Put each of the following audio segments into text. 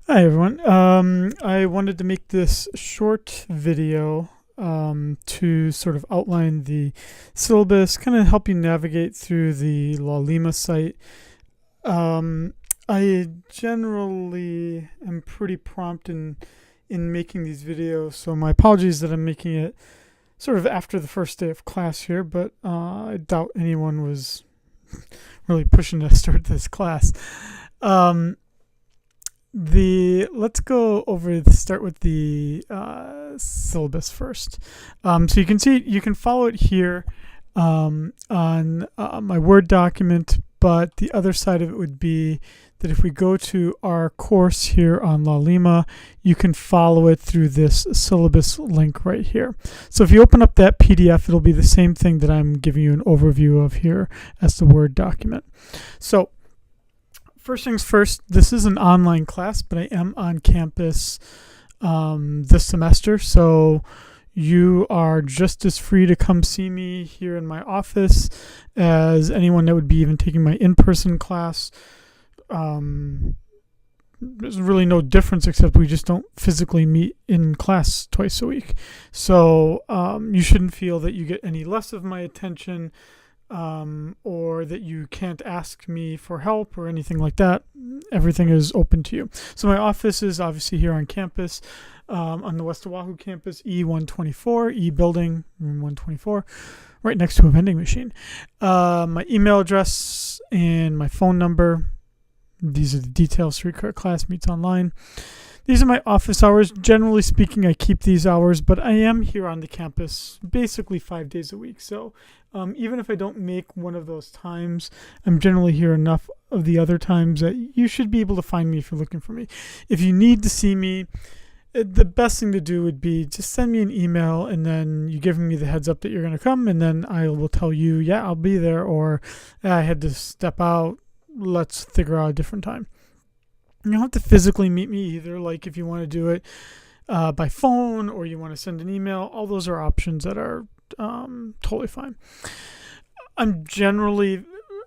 Hi everyone. I wanted to make this short video to sort of outline the syllabus, kind of help you navigate through the La Lima site. I generally am pretty prompt in making these videos, so my apologies that I'm making it sort of after the first day of class here, but I doubt anyone was really pushing to start this class. Let's go over start with the syllabus first. So you can follow it here on my Word document, but the other side of it would be that if we go to our course here on La Lima, you can follow it through this syllabus link right here. So if you open up that PDF, it'll be the same thing that I'm giving you an overview of here as the Word document. So first things first, this is an online class, but I am on campus this semester, so you are just as free to come see me here in my office as anyone that would be even taking my in-person class. There's really no difference except we just don't physically meet in class twice a week. So you shouldn't feel that you get any less of my attention or that you can't ask me for help or anything like that. Everything is open to you. So my office is obviously here on campus, on the West Oahu campus, E124, E building, room 124, right next to a vending machine. My email address and my phone number. These are the details for your class meets online. These are my office hours. Generally speaking, I keep these hours, but I am here on the campus basically 5 days a week. So even if I don't make one of those times, I'm generally here enough of the other times that you should be able to find me if you're looking for me. If you need to see me, the best thing to do would be just send me an email and then you give me the heads up that you're going to come, and then I will tell you, yeah, I'll be there, or I had to step out. Let's figure out a different time. You don't have to physically meet me either. Like if you want to do it by phone or you want to send an email, all those are options that are totally fine. I'm generally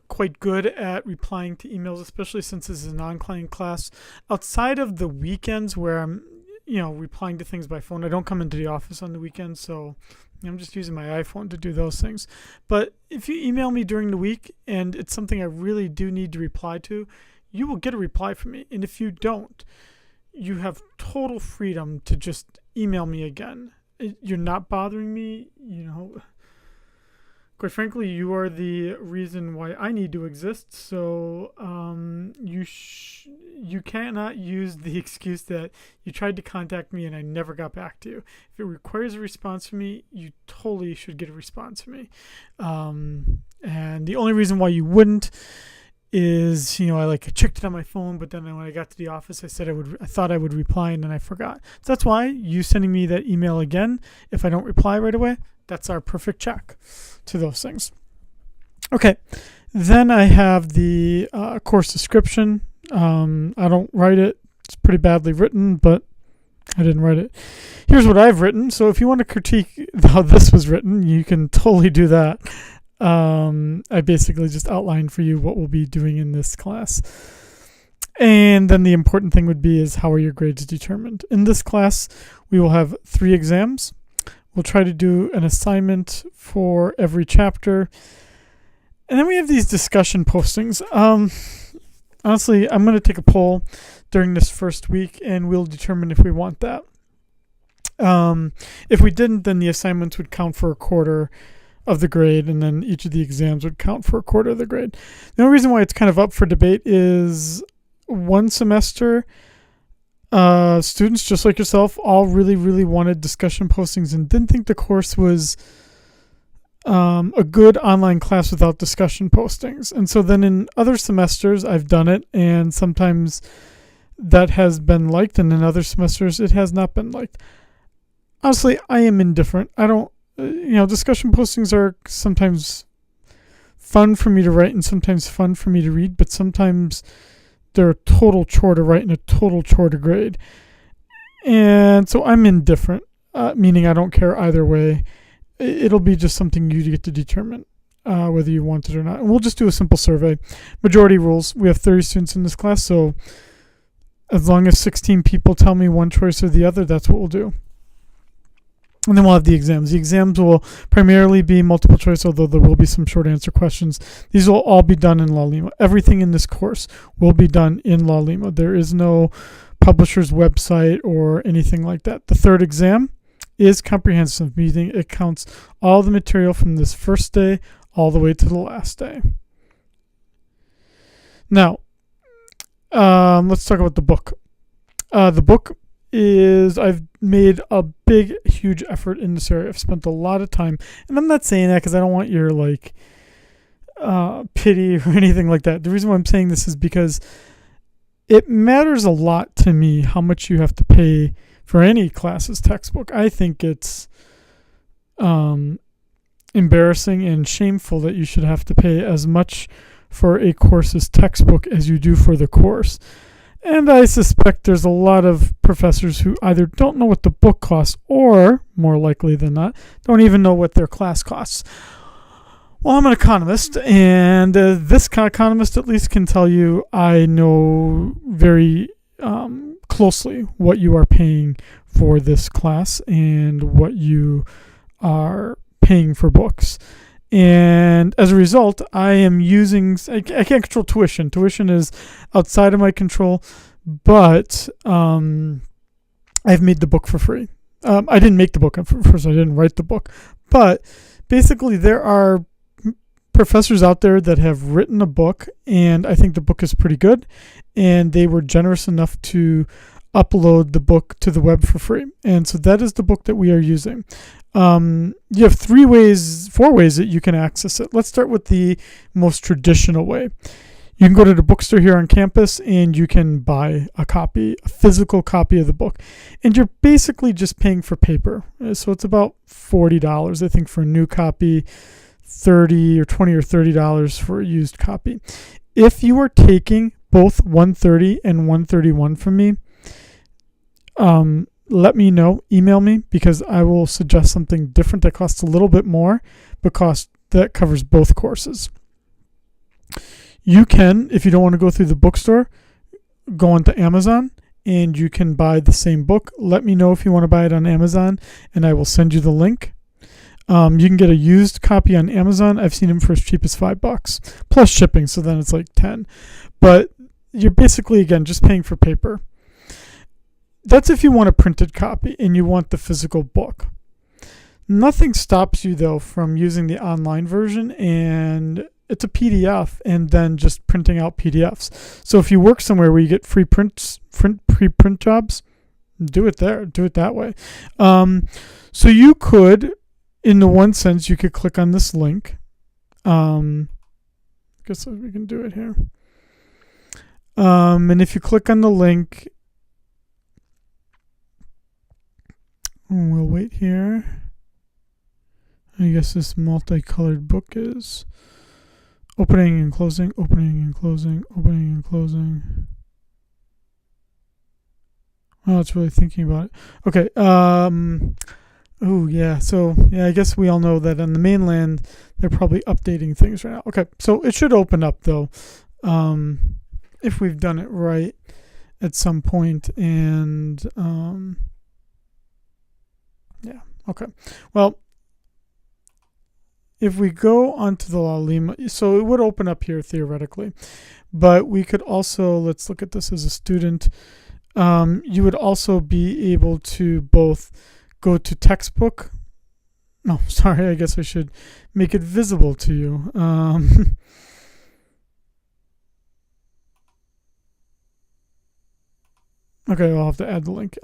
quite good at replying to emails, especially since this is a non-client class. Outside of the weekends where I'm, replying to things by phone, I don't come into the office on the weekends, so I'm just using my iPhone to do those things. But if you email me during the week and it's something I really do need to reply to, you will get a reply from me. And if you don't, you have total freedom to just email me again. You're not bothering me, Quite frankly, you are the reason why I need to exist. So you cannot use the excuse that you tried to contact me and I never got back to you. If it requires a response from me, you totally should get a response from me. And the only reason why you wouldn't is, I checked it on my phone, but then when I got to the office, I thought I would reply, and then I forgot. So that's why you sending me that email again, if I don't reply right away, that's our perfect check to those things. Okay, then I have the course description. I don't write it. It's pretty badly written, but I didn't write it. Here's what I've written. So if you want to critique how this was written, you can totally do that. I basically just outlined for you what we'll be doing in this class. And then the important thing would be is how are your grades determined? In this class, we will have 3 exams. We'll try to do an assignment for every chapter. And then we have these discussion postings. Honestly, I'm going to take a poll during this first week, and we'll determine if we want that. If we didn't, then the assignments would count for a quarter of the grade, and then each of the exams would count for a quarter of the grade. The only reason why it's kind of up for debate is one semester, students just like yourself all really, really wanted discussion postings and didn't think the course was a good online class without discussion postings. And so then in other semesters, I've done it, and sometimes that has been liked, and in other semesters, it has not been liked. Honestly, I am indifferent. I don't, discussion postings are sometimes fun for me to write and sometimes fun for me to read, but sometimes they're a total chore to write and a total chore to grade. And so I'm indifferent, meaning I don't care either way. It'll be just something you get to determine whether you want it or not. And we'll just do a simple survey. Majority rules. We have 30 students in this class, so As long as 16 people tell me one choice or the other, that's what we'll do. And then we'll have the exams. The exams will primarily be multiple choice, although there will be some short answer questions. These will all be done in LaLima. Everything in this course will be done in LaLima. There is no publisher's website or anything like that. The third exam is comprehensive, meaning it counts all the material from this first day all the way to the last day. Now, let's talk about the book. The book is, I've made a big, huge effort in this area. I've spent a lot of time, and I'm not saying that because I don't want your pity or anything like that. The reason why I'm saying this is because it matters a lot to me how much you have to pay for any class's textbook. I think it's embarrassing and shameful that you should have to pay as much for a course's textbook as you do for the course. And I suspect there's a lot of professors who either don't know what the book costs or, more likely than not, don't even know what their class costs. Well, I'm an economist, and this economist at least can tell you I know very closely what you are paying for this class and what you are paying for books. And as a result, I am using, I can't control tuition. Tuition is outside of my control, but I've made the book for free. I didn't make the book. First, I didn't write the book. But basically, there are professors out there that have written a book, and I think the book is pretty good. And they were generous enough to upload the book to the web for free. And so that is the book that we are using. You have 4 ways that you can access it. Let's start with the most traditional way. You can go to the bookstore here on campus and you can buy a physical copy of the book. And you're basically just paying for paper. So it's about $40, I think, for a new copy, $30 or $20 or $30 for a used copy. If you are taking both 130 and 131 from me, let me know, email me, because I will suggest something different that costs a little bit more, because that covers both courses. You can, if you don't want to go through the bookstore, go onto Amazon and you can buy the same book. Let me know if you want to buy it on Amazon and I will send you the link. You can get a used copy on Amazon. I've seen them for as cheap as $5 plus shipping, so then it's like 10. But you're basically, again, just paying for paper. That's if you want a printed copy and you want the physical book. Nothing stops you, though, from using the online version, and it's a PDF, and then just printing out PDFs. So if you work somewhere where you get free print jobs, do it there. Do it that way. So you could, in the one sense, you could click on this link. I guess we can do it here. And if you click on the link, we'll wait here. I guess this multicolored book is opening and closing, opening and closing, opening and closing. Oh, it's really thinking about it. Okay. Oh, yeah. So, yeah, I guess we all know that on the mainland, they're probably updating things right now. Okay. So it should open up, though, if we've done it right at some point. And, yeah. Okay. Well, if we go onto the LaLima, so it would open up here theoretically, but we could also, let's look at this as a student. You would also be able to both go to textbook. No, sorry, I guess I should make it visible to you. Okay, I'll have to add the link.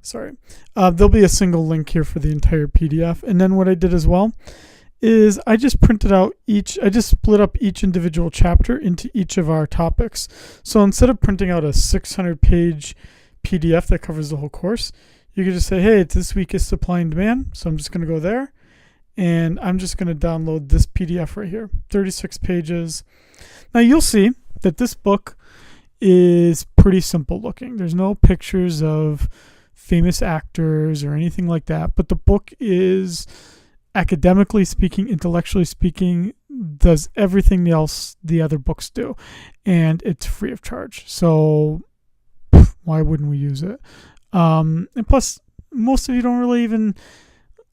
Sorry. There'll be a single link here for the entire PDF. And then what I did as well is I just split up each individual chapter into each of our topics. So instead of printing out a 600-page PDF that covers the whole course, you could just say, hey, this week is supply and demand. So I'm just going to go there, and I'm just going to download this PDF right here, 36 pages. Now you'll see that this book is pretty simple looking. There's no pictures of famous actors or anything like that, but the book is, academically speaking, intellectually speaking, does everything else the other books do, and it's free of charge. So Why wouldn't we use it? And plus, most of you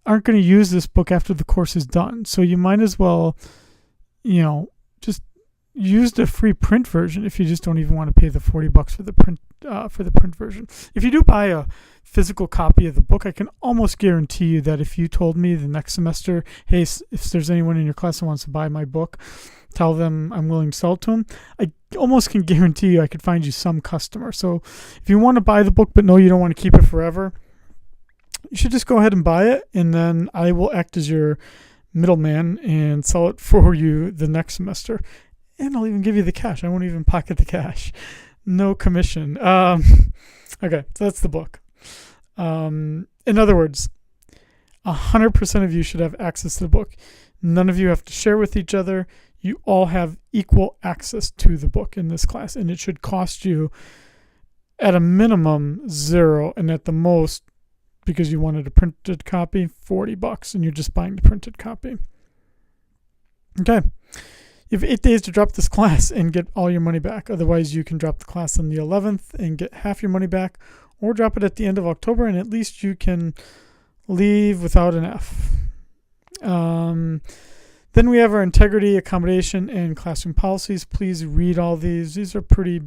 aren't going to use this book after the course is done. So you might as well, just use the free print version if you just don't even want to pay the $40 for the print version. If you do buy a physical copy of the book, I can almost guarantee you that if you told me the next semester, hey, if there's anyone in your class that wants to buy my book, tell them I'm willing to sell it to them, I almost can guarantee you I could find you some customer. So if you want to buy the book but no, you don't want to keep it forever, you should just go ahead and buy it, and then I will act as your middleman and sell it for you the next semester. And I'll even give you the cash. I won't even pocket the cash. No commission. Okay, so that's the book. In other words, 100% of you should have access to the book. None of you have to share with each other. You all have equal access to the book in this class, and it should cost you at a minimum $0, and at the most, because you wanted a printed copy, $40, and you're just buying the printed copy. Okay. You have 8 days to drop this class and get all your money back. Otherwise, you can drop the class on the 11th and get half your money back, or drop it at the end of October, and at least you can leave without an F. Then we have our integrity, accommodation, and classroom policies. Please read all these. These are pretty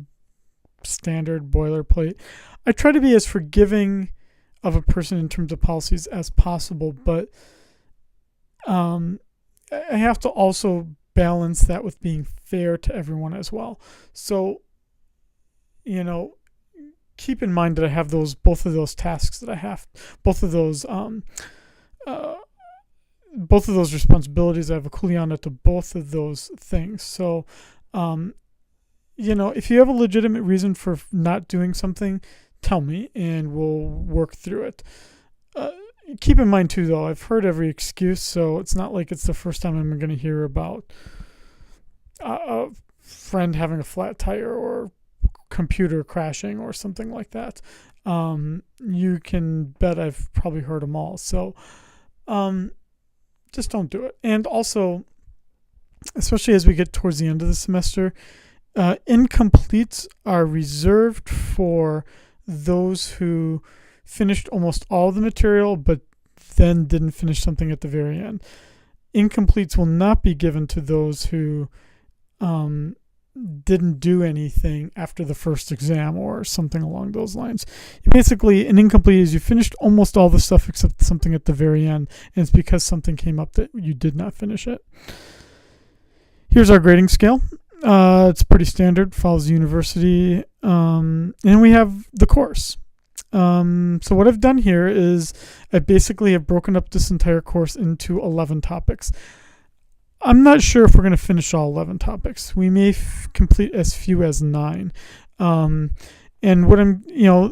standard boilerplate. I try to be as forgiving of a person in terms of policies as possible, but I have to also balance that with being fair to everyone as well. So, keep in mind that I have both of those tasks that I have, both of those responsibilities. I have a kuleana to both of those things. So, if you have a legitimate reason for not doing something, tell me and we'll work through it. Keep in mind too, though, I've heard every excuse, so it's not like it's the first time I'm going to hear about a friend having a flat tire or computer crashing or something like that. You can bet I've probably heard them all. So just don't do it. And also, especially as we get towards the end of the semester, incompletes are reserved for those who finished almost all the material but then didn't finish something at the very end. Incompletes will not be given to those who didn't do anything after the first exam or something along those lines. Basically, an incomplete is you finished almost all the stuff except something at the very end, and it's because something came up that you did not finish it. Here's our grading scale. It's pretty standard, follows the university, and we have the course. So what I've done here is I basically have broken up this entire course into 11 topics. I'm not sure if we're going to finish all 11 topics. We may complete as few as 9. And what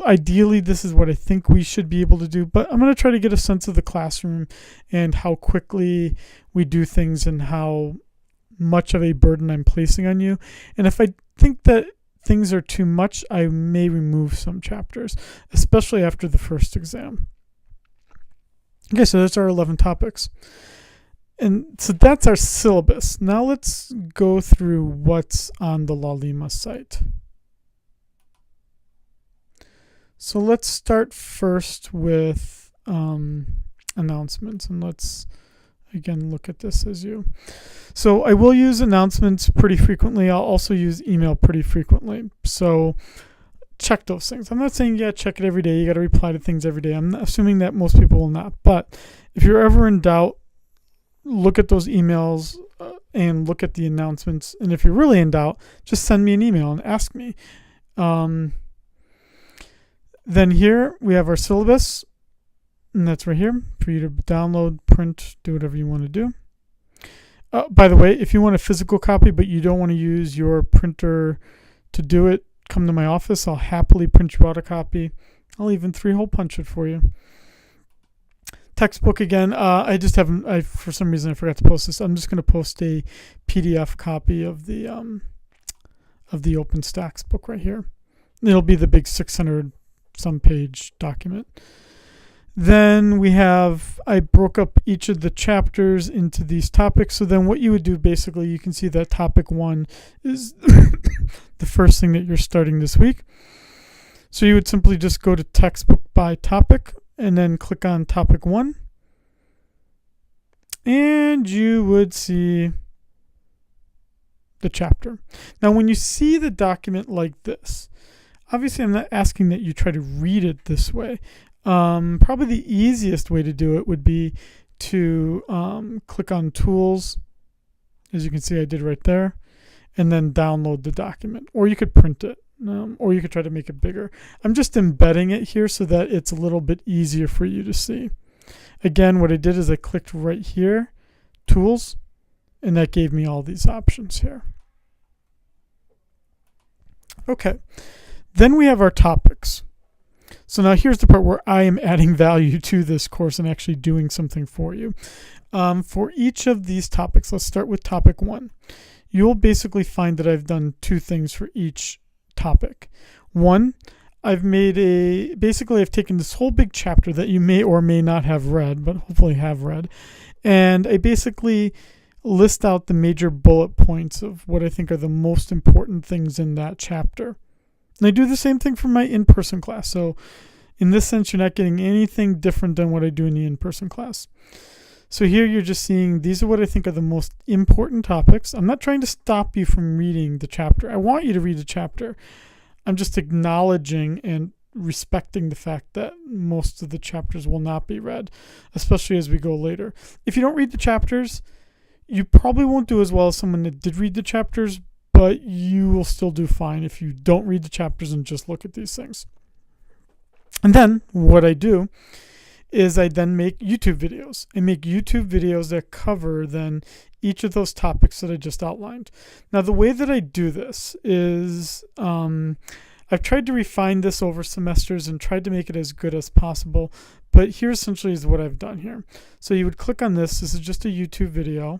ideally this is what I think we should be able to do, but I'm going to try to get a sense of the classroom and how quickly we do things and how much of a burden I'm placing on you. And if I think that things are too much, I may remove some chapters, especially after the first exam. Okay, so that's our 11 topics. And so that's our syllabus. Now let's go through what's on the LaLima site. So let's start first with announcements, and let's again look at this as you. So I will use announcements pretty frequently. I'll also use email pretty frequently. So check those things. I'm not saying check it every day. You got to reply to things every day. I'm assuming that most people will not. But if you're ever in doubt, look at those emails and look at the announcements. And if you're really in doubt, just send me an email and ask me. Then here we have our syllabus, and that's right here for you to download, print, do whatever you want to do. By the way, if you want a physical copy but you don't want to use your printer to do it, come to my office. I'll happily print you out a copy. I'll even 3-hole punch it for you. Textbook again. I just haven't. For some reason I forgot to post this. I'm just going to post a PDF copy of the OpenStax book right here. It'll be the big 600-some page document. Then I broke up each of the chapters into these topics. So then what you would do, basically, you can see that topic 1 is the first thing that you're starting this week. So you would simply just go to textbook by topic and then click on topic 1. And you would see the chapter. Now, when you see the document like this, obviously I'm not asking that you try to read it this way. Probably the easiest way to do it would be to click on Tools. As you can see, I did right there. And then download the document. Or you could print it. Or you could try to make it bigger. I'm just embedding it here so that it's a little bit easier for you to see. Again, what I did is I clicked right here, Tools, and that gave me all these options here. Okay, then we have our topics. So now here's the part where I am adding value to this course and actually doing something for you. For each of these topics, let's start with topic 1. You'll basically find that I've done 2 things for each topic. 1, I've taken this whole big chapter that you may or may not have read, but hopefully have read, and I basically list out the major bullet points of what I think are the most important things in that chapter. And I do the same thing for my in-person class. So in this sense, you're not getting anything different than what I do in the in-person class. So here you're just seeing these are what I think are the most important topics. I'm not trying to stop you from reading the chapter. I want you to read the chapter. I'm just acknowledging and respecting the fact that most of the chapters will not be read, especially as we go later. If you don't read the chapters, you probably won't do as well as someone that did read the chapters, but you will still do fine if you don't read the chapters and just look at these things. And then what I do is I then make YouTube videos. I make YouTube videos that cover then each of those topics that I just outlined. Now, the way that I do this is I've tried to refine this over semesters and tried to make it as good as possible, but here essentially is what I've done here. So you would click on this. This is just a YouTube video.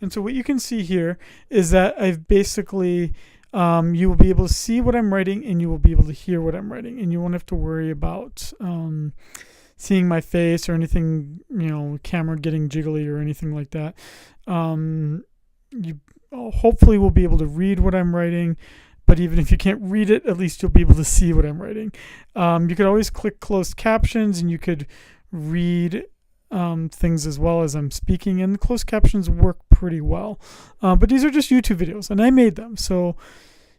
And so what you can see here is that I've basically, you will be able to see what I'm writing and you will be able to hear what I'm writing. And you won't have to worry about seeing my face or anything, camera getting jiggly or anything like that. You hopefully will be able to read what I'm writing. But even if you can't read it, at least you'll be able to see what I'm writing. You could always click closed captions and you could read things as well as I'm speaking, and the closed captions work pretty well. But these are just YouTube videos, and I made them. So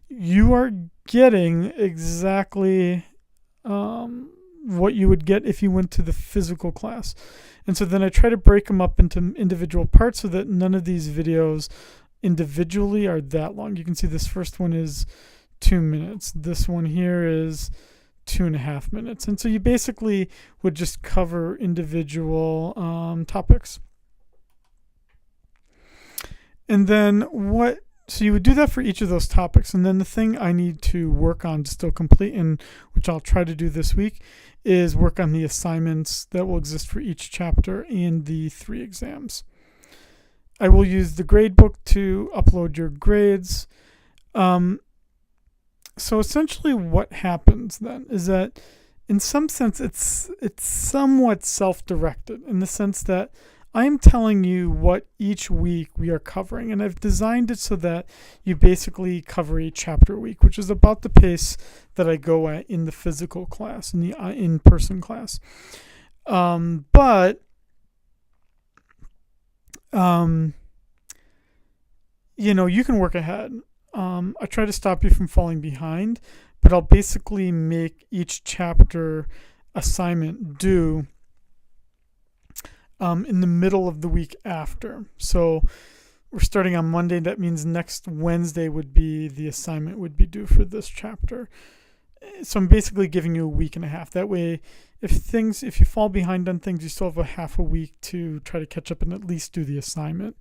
you are getting exactly what you would get if you went to the physical class. And so then I try to break them up into individual parts so that none of these videos individually are that long. You can see this first one is 2 minutes. This one here is 2.5 minutes. And so you basically would just cover individual topics. And then so you would do that for each of those topics. And then the thing I need to work on to still complete, and which I'll try to do this week, is work on the assignments that will exist for each chapter and the 3 exams. I will use the gradebook to upload your grades. So essentially what happens then is that in some sense it's somewhat self-directed in the sense that I'm telling you what each week we are covering, and I've designed it so that you basically cover a chapter a week, which is about the pace that I go at in the physical class, in the in-person class. You can work ahead. I try to stop you from falling behind, but I'll basically make each chapter assignment due in the middle of the week after. So we're starting on Monday. That means next Wednesday the assignment would be due for this chapter. So I'm basically giving you a week and a half. That way, if you fall behind on things, you still have a half a week to try to catch up and at least do the assignment.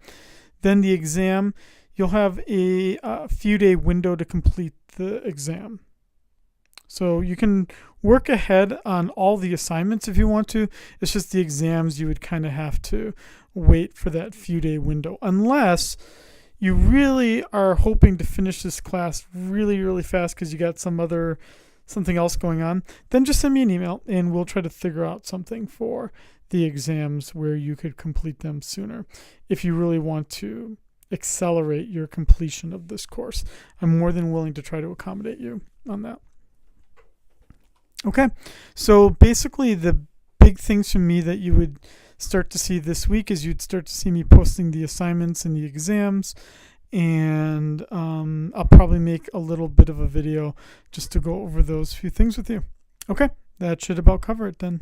Then the exam, you'll have a few-day window to complete the exam. So you can work ahead on all the assignments if you want to. It's just the exams you would kind of have to wait for that few-day window. Unless you really are hoping to finish this class really, really fast because you got something else going on, then just send me an email and we'll try to figure out something for the exams where you could complete them sooner if you really want to accelerate your completion of this course. I'm more than willing to try to accommodate you on that. Okay, so basically the big things from me that you would start to see this week is you'd start to see me posting the assignments and the exams, and I'll probably make a little bit of a video just to go over those few things with you. Okay, that should about cover it then.